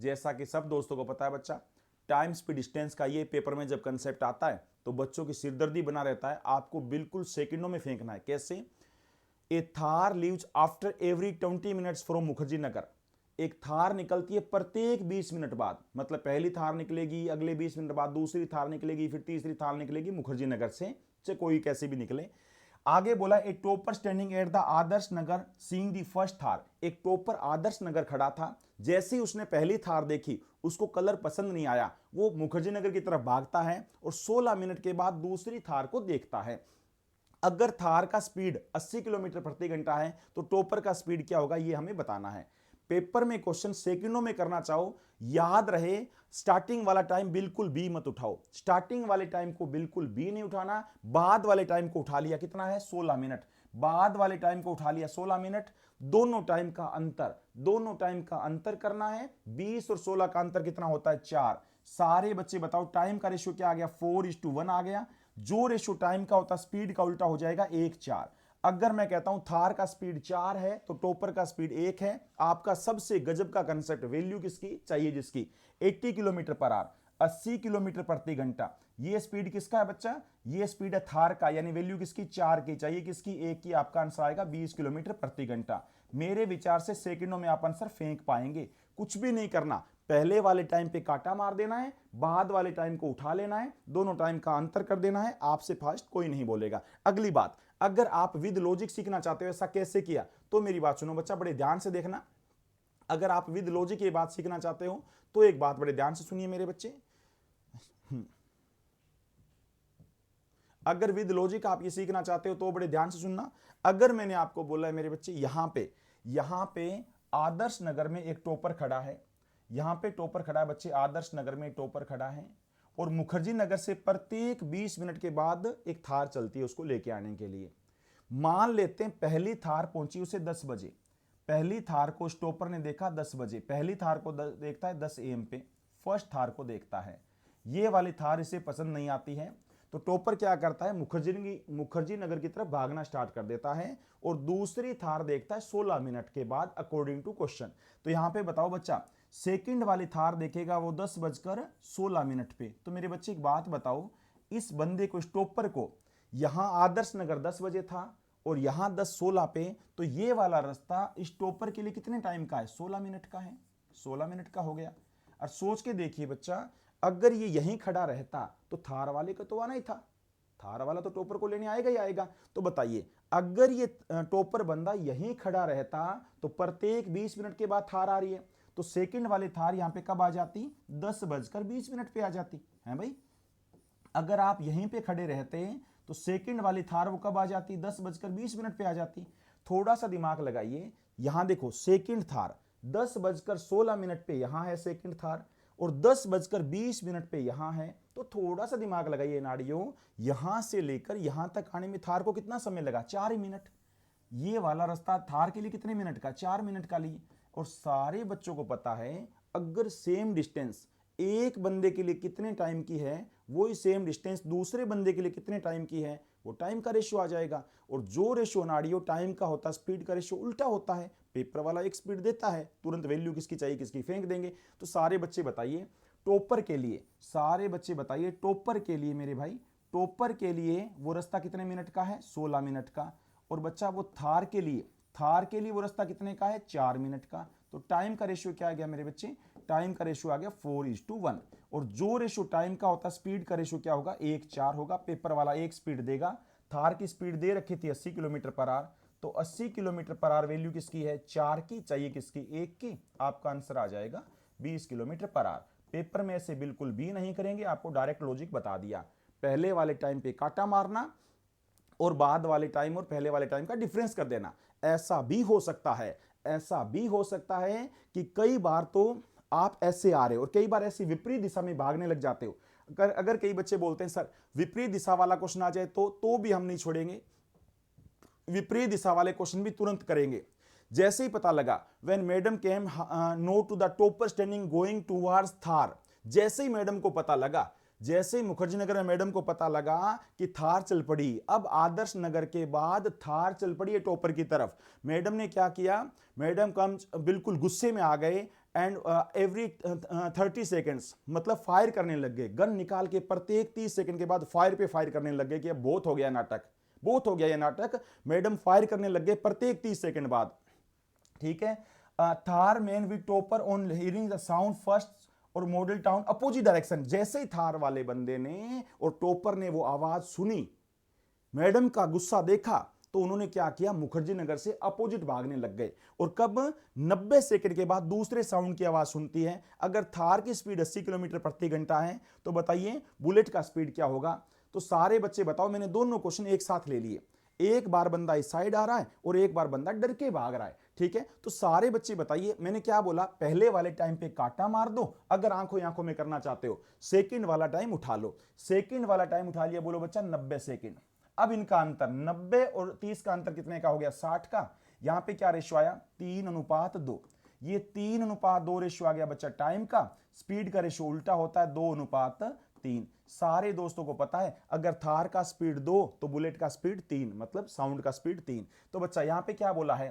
जैसा कि सब दोस्तों को पता है बच्चा, टाइम स्पीड डिस्टेंस का ये पेपर में जब कंसेप्ट आता है तो बच्चों की सिरदर्दी बना रहता है। आपको बिल्कुल सेकंडों में फेंकना है। कैसे? A Thar leaves after every 20 minutes from Mukherjee Nagar. एक थार निकलती है प्रत्येक 20 मिनट बाद, मतलब पहली थार निकलेगी, अगले 20 मिनट बाद दूसरी थार निकलेगी, फिर तीसरी थार निकलेगी मुखर्जी नगर से, चाहे कोई कैसे भी निकले। आगे बोला a topper standing at the Adarsh Nagar seeing the first Thar. एक टोपर आदर्श नगर खड़ा था, जैसे ही उसने पहली थार देखी उसको कलर पसंद नहीं आया, वो मुखर्जी नगर की तरफ भागता है और 16 मिनट के बाद दूसरी थार को देखता है। अगर थार का स्पीड 80 किलोमीटर प्रति घंटा है तो टोपर का स्पीड क्या होगा ये हमें बताना है। पेपर में क्वेश्चन सेकंडों में करना चाहो, याद रहे स्टार्टिंग वाला टाइम बिल्कुल भी मत उठाओ। स्टार्टिंग वाले टाइम को बिल्कुल भी नहीं उठाना। बाद वाले टाइम को उठा लिया, कितना है 16 मिनट। बाद वाले टाइम को उठा लिया 16 मिनट। दोनों टाइम का अंतर करना है। 20 और 16 का अंतर कितना होता है? 4। सारे बच्चे बताओ टाइम का रेशियो क्या आ गया? 4:1 आ गया। जो रेशियो टाइम का होता है स्पीड का उल्टा हो जाएगा 1:4। अगर मैं कहता हूं थार का स्पीड 4 है तो टोपर का स्पीड 1 है। आपका सबसे गजब का कंसेप्ट, वैल्यू किसकी चाहिए? जिसकी 80 किलोमीटर पर आवर, 80 किलोमीटर प्रति घंटा, ये स्पीड किसका है बच्चा? ये स्पीड है थार का, यानी वैल्यू किसकी? 4 की चाहिए, किसकी? 1 की। आपका आंसर आएगा 20 किलोमीटर प्रति घंटा। मेरे विचार से सेकंडों में आप आंसर फेंक पाएंगे। कुछ भी नहीं करना, पहले वाले टाइम पे काटा मार देना है, बाद वाले टाइम को उठा लेना है, दोनों टाइम का अंतर कर देना है। आपसे फास्ट कोई नहीं बोलेगा। अगली बात, अगर आप विद लॉजिक सीखना चाहते हो ऐसा कैसे किया, तो मेरी बात सुनो बच्चा, बड़े ध्यान से देखना। अगर आप विद लॉजिक ये बात सीखना चाहते हो तो एक बात बड़े ध्यान से सुनिए मेरे बच्चे। अगर विद लॉजिक आप ये सीखना चाहते हो तो बड़े ध्यान से सुनना। अगर मैंने आपको बोला है मेरे बच्चे, यहां पे आदर्श नगर में एक टोपर खड़ा है, यहां पे टोपर खड़ा है बच्चे, आदर्श नगर में टोपर खड़ा है, और मुखर्जी नगर से प्रत्येक 20 मिनट के बाद एक थार चलती है उसको लेके आने के लिए। मान लेते हैं पहली थार पहुंची उसे 10 बजे। पहली थार को स्टॉपर ने देखा 10 बजे, पहली थार को देखता है 10 AM पे, फर्स्ट थार को देखता है। ये वाली थार इसे पसंद नहीं आती है तो टॉपर क्या करता है? मुखर्जी नगर की तरफ भागना स्टार्ट कर देता है और दूसरी थार देखता है 16 मिनट के बाद, अकॉर्डिंग टू क्वेश्चन। तो यहां पे बताओ बच्चा, सेकंड वाली थार देखेगा वो 10:16 पे। तो मेरे बच्चे एक बात बताओ, इस बंदे को, स्टॉपर को, यहां आदर्श नगर 10 बजे था और यहां 10:16 पे, तो ये वाला रास्ता स्टॉपर के लिए कितने टाइम का है? 16 मिनट का है। 16 मिनट का हो गया। और सोच के देखिए बच्चा, अगर ये यहीं खड़ा रहता तो थार वाले को तो आना ही था, थार वाला तो टॉपर को लेने आएगा ही आएगा। तो बताइए, अगर ये टॉपर बंदा यहीं खड़ा रहता तो प्रत्येक 20 मिनट के बाद थार आ रही है, तो सेकंड वाली थार यहां पे कब आ जाती? 10:20 पे आ जाती है भाई। अगर आप यहीं पे खड़े रहते तो सेकंड वाली थार वो कब आ जाती? 10:20 पे आ जाती। थोड़ा सा दिमाग लगाइए, यहां देखो सेकंड थार 10:16 पे यहां है सेकंड थार, और 10:20 पे यहां है। तो थोड़ा सा दिमाग लगाइए नाड़ियों, यहां से लेकर यहां तक आने में थार को कितना समय लगा? 4 मिनट। ये वाला रास्ता थार के लिए कितने मिनट का? 4 मिनट का लिए। और सारे बच्चों को पता है, अगर सेम डिस्टेंस एक बंदे के लिए कितने टाइम की है, वही सेम डिस्टेंस दूसरे बंदे के लिए कितने टाइम की है, वो टाइम का रेशियो आ जाएगा। और जो रेशियो नाड़ियों टाइम का होता है, स्पीड का रेशियो उल्टा होता है। पेपर वाला एक स्पीड देता है, तुरंत वैल्यू किसकी चाहिए किसकी फेंक देंगे। तो सारे बच्चे बताइए टॉपर के लिए, सारे बच्चे बताइए टॉपर के लिए मेरे भाई, टॉपर के लिए वो रास्ता कितने मिनट का है? 16 मिनट का। और बच्चा वो थार के लिए वो रास्ता कितने का है? 4 मिनट का। तो टाइम का रेशियो क्या आ गया मेरे बच्चे? टाइम का रेशियो आ गया 4:1। और जो रेशियो टाइम का होता है स्पीड का रेशियो क्या होगा? 1:4 होगा। पेपर वाला एक स्पीड देगा, थार की स्पीड दे रखी थी 80 किलोमीटर पर आवर, तो 80 किलोमीटर पर आवर वैल्यू किसकी है? 4 की, चाहिए किसकी? 1 की। आपका आंसर आ जाएगा 20 किलोमीटर पर आवर। पेपर में ऐसे बिल्कुल भी नहीं करेंगे, आपको डायरेक्ट लॉजिक बता दिया। पहले वाले टाइम पे काटा मारना और बाद वाले टाइम और पहले वाले टाइम का डिफरेंस कर देना। ऐसा भी हो सकता है, ऐसा भी हो सकता है कि कई बार तो आप ऐसे आ रहे हो और कई बार ऐसी विपरीत दिशा में भागने लग जाते हो। अगर कई बच्चे बोलते हैं सर विपरीत दिशा वाला क्वेश्चन आ जाए तो भी हम नहीं छोड़ेंगे, विपरीत दिशा वाले क्वेश्चन भी तुरंत करेंगे। जैसे ही पता लगा when madam came no to the topper standing going towards there, जैसे ही मैडम को पता लगा, जैसे ही मुखर्जी नगर में मैडम को पता लगा कि थार चल पड़ी, अब आदर्श नगर के बाद थार चल पड़ी है टॉपर की तरफ, मैडम ने क्या किया? मैडम कम बिल्कुल गुस्से में आ गए, एंड एवरी 30 सेकेंड्स, मतलब फायर करने लग गए, गन निकाल के प्रत्येक 30 सेकंड के बाद फायर पे फायर करने लग गए कि अब बहुत हो गया नाटक, बहुत हो गया ये नाटक। मैडम फायर करने लग गए प्रत्येक 30 सेकंड बाद, ठीक है। Thar man with topper on hearing the sound first और मॉडल टाउन अपोजिट डायरेक्शन, जैसे ही थार वाले बंदे ने और टॉपर ने वो आवाज सुनी, मैडम का गुस्सा देखा, तो उन्होंने क्या किया, मुखर्जी नगर से अपोजिट भागने लग गए। और कब 90 सेकंड के बाद दूसरे साउंड की आवाज सुनती है। अगर थार की स्पीड 80 किलोमीटर प्रति घंटा है तो बताइए बुलेट का स्पीड क्या होगा। तो सारे बच्चे बताओ, मैंने दोनों क्वेश्चन एक साथ ले लिए, एक बार बंदा इस साइड आ रहा है और एक बार बंदा डर के भाग रहा है, ठीक है। तो सारे बच्चे बताइए, मैंने क्या बोला, पहले वाले टाइम पे काटा मार दो, अगर आंखों आंखों में करना चाहते हो। सेकंड वाला टाइम उठा लो, सेकंड वाला टाइम उठा लिया, बोलो बच्चा 90 सेकंड। अब इनका अंतर 90 और 30 का अंतर कितने का हो गया, 60 का। यहां पे क्या रेशियो आया, 3:2। ये 3:2 रेशियो आ गया बच्चा टाइम का। स्पीड का रेशियो उल्टा होता है, 2:3। सारे दोस्तों को पता है, अगर थार का स्पीड 2 तो बुलेट का स्पीड 3, मतलब साउंड का स्पीड 3। तो बच्चा यहां पे क्या बोला है,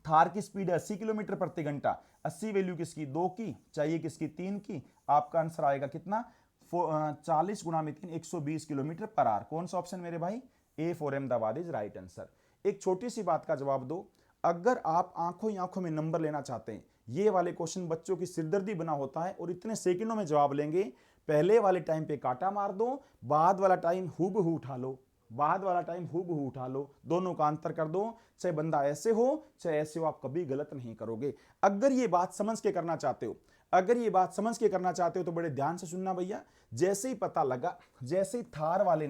थार की स्पीड 80 किलोमीटर प्रति घंटा, 80 वैल्यू किसकी, 2 की, चाहिए किसकी, 3 की। आपका आंसर आएगा कितना, 40 गुणा में 3, 120 किलोमीटर पर आवर। कौन सा ऑप्शन मेरे भाई, A for Ahmedabad is right answer. एक छोटी सी बात का जवाब दो, अगर आप आंखों ही आंखों में नंबर लेना चाहते हैं, ये वाले क्वेश्चन बच्चों की सिरदर्दी बना होता है और इतने सेकंडों में जवाब लेंगे। पहले वाले टाइम पे काटा मार दो, बाद वाला टाइम हूबहू उठा लो, बाद वाला टाइम हूबहू उठा लो, दोनों का अंतर कर दो। चाहे बंदा ऐसे हो चाहे ऐसे हो, आप कभी गलत नहीं करोगे। अगर ये बात समझ के करना चाहते हो, अगर ये बात समझ के करना चाहते हो तो बड़े ध्यान से सुनना भैया। जैसे ही पता लगा, जैसे ही थार वाले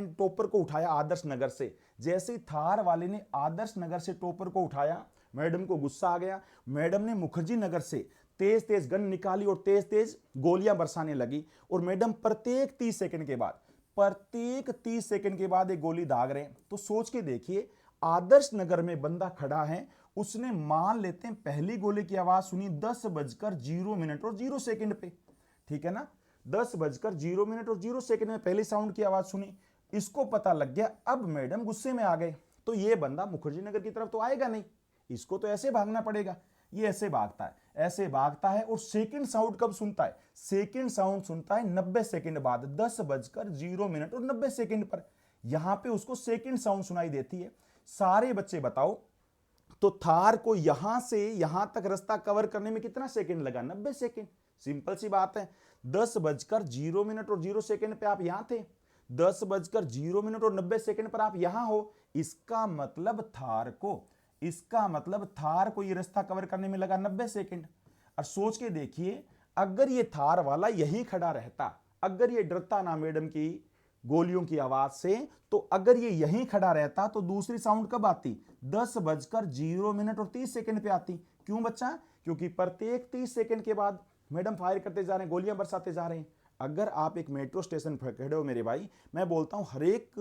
ने टॉपर को उठाया आदर्श नगर से, जैसे ही थार वाले ने आदर्श नगर से टॉपर को उठाया, मैडम को गुस्सा आ गया। मैडम ने मुखर्जी नगर से तेज तेज गन निकाली और तेज तेज गोलियां बरसाने लगी। और मैडम प्रत्येक 30 सेकंड के बाद एक गोली दाग रहे हैं। तो सोच के देखिए, आदर्श नगर में बंदा खड़ा है, उसने मान लेते हैं पहली गोली की आवाज सुनी 10:0 और 0 सेकंड पे, ठीक है ना, 10:0 और 0 सेकंड में पहली साउंड की आवाज सुनी। इसको पता लग गया, अब मैडम गुस्से में आ गए, तो ये बंदा मुखर्जी नगर की तरफ तो आएगा नहीं, इसको तो ऐसे भागना पड़ेगा। ये ऐसे भागता है, ऐसे भागता है। और सेकंड साउंड कब सुनता है, सेकंड साउंड सुनता है 90 सेकंड बाद, 10:0 और 90 सेकंड पर। यहां पे उसको सेकंड साउंड सुनाई देती है। सारे बच्चे बताओ, तो थार को यहां से यहां तक रास्ता कवर करने में कितना सेकंड लगा, 90 सेकंड। सिंपल सी बात है, 10:0 और 0 सेकंड पे आप यहां थे, 10:0 और 90 सेकंड पर आप यहां हो। इसका मतलब थार को ये रास्ता कवर करने में लगा 90 सेकंड। और सोच के देखिए, अगर ये थार वाला यहीं खड़ा रहता, अगर ये डरता ना मैडम की गोलियों की आवाज से, तो अगर ये यहीं खड़ा रहता तो दूसरी साउंड कब आती, 10:0 और 30 सेकंड पे आती। क्यों बच्चा, क्योंकि प्रत्येक 30 सेकंड के बाद मैडम फायर करते जा रहे हैं, गोलियां बरसाते जा रहे हैं। अगर आप एक मेट्रो स्टेशन पर खड़े हो मेरे भाई, मैं बोलता हूं हर एक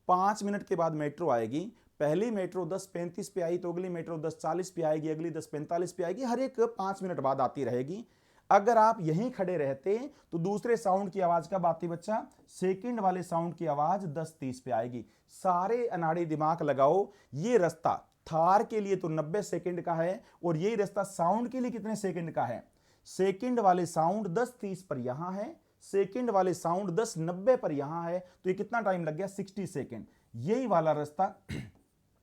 5 मिनट के बाद मेट्रो आएगी। पहली मेट्रो 10:35 पे आई तो अगली मेट्रो 10:40 पे आएगी, अगली 10:45 पे आएगी, हर एक 5 मिनट बाद आती रहेगी। अगर आप यहीं खड़े रहते तो दूसरे साउंड की आवाज कब आती बच्चा, सेकंड वाले साउंड की आवाज 10:30 पे आएगी। सारे अनाड़ी दिमाग लगाओ, ये रास्ता थार के लिए तो 90 सेकंड का है और यही रास्ता साउंड के लिए कितने सेकंड का है। सेकंड वाले साउंड 10:30 पर यहां है, सेकंड वाले साउंड 10:90 पर यहां है, तो ये कितना टाइम लग गया, 60 सेकंड। यही वाला रास्ता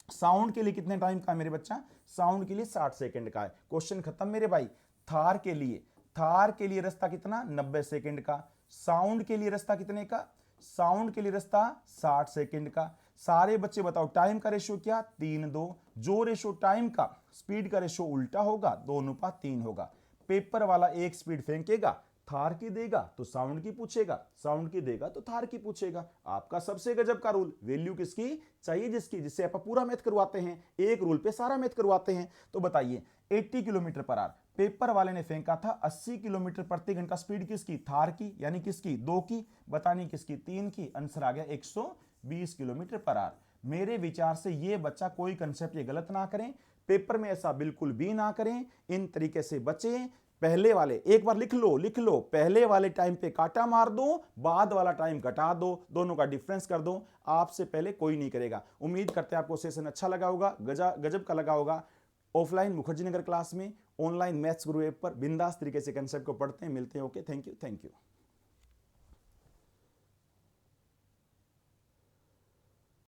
साउंड के लिए कितने टाइम का है मेरे बच्चा, साउंड के लिए 60 सेकंड का है। क्वेश्चन खत्म मेरे भाई। थार के लिए रास्ता कितना, 90 सेकंड का। साउंड के लिए रास्ता कितने का, साउंड के लिए रास्ता 60 सेकंड का। सारे बच्चे बताओ, टाइम का रेशियो क्या, 3:2। जो रेशियो टाइम का स्पीड का रेशियो उल्टा होगा, 2:3 होगा। पेपर वाला एक स्पीड फेंकेगा, थार की देगा तो साउंड की पूछेगा, साउंड की देगा तो थार की पूछेगा। आपका सबसे गजब का रूल, वैल्यू किसकी चाहिए, जिसकी, जिससे आप पूरा मैथ करवाते हैं, एक रूल पे सारा मैथ करवाते हैं। तो बताइए 80 किलोमीटर पर आवर पेपर वाले ने फेंका था, 80 किलोमीटर प्रति घंटा स्पीड किसकी, थार की, यानी किसकी, 2 की, बतानी किसकी, 3 की। आंसर आ गया 120 किलोमीटर पर आवर। मेरे विचार से ये बच्चा कोई कंसेप्ट ये गलत ना करें, पेपर में ऐसा बिल्कुल भी ना करें, इन तरीके से बचें। पहले वाले एक बार लिख लो, पहले वाले टाइम पे काटा मार दो, बाद वाला टाइम घटा दो, दोनों का डिफरेंस कर दो। आपसे पहले कोई नहीं करेगा। उम्मीद करते हैं आपको सेशन अच्छा लगा होगा, गजब का लगा होगा। ऑफलाइन मुखर्जी नगर क्लास में, ऑनलाइन मैथ्स गुरु ऐप पर बिंदास तरीके से कंसेप्ट को पढ़ते हैं। मिलते हैं। Okay, thank you.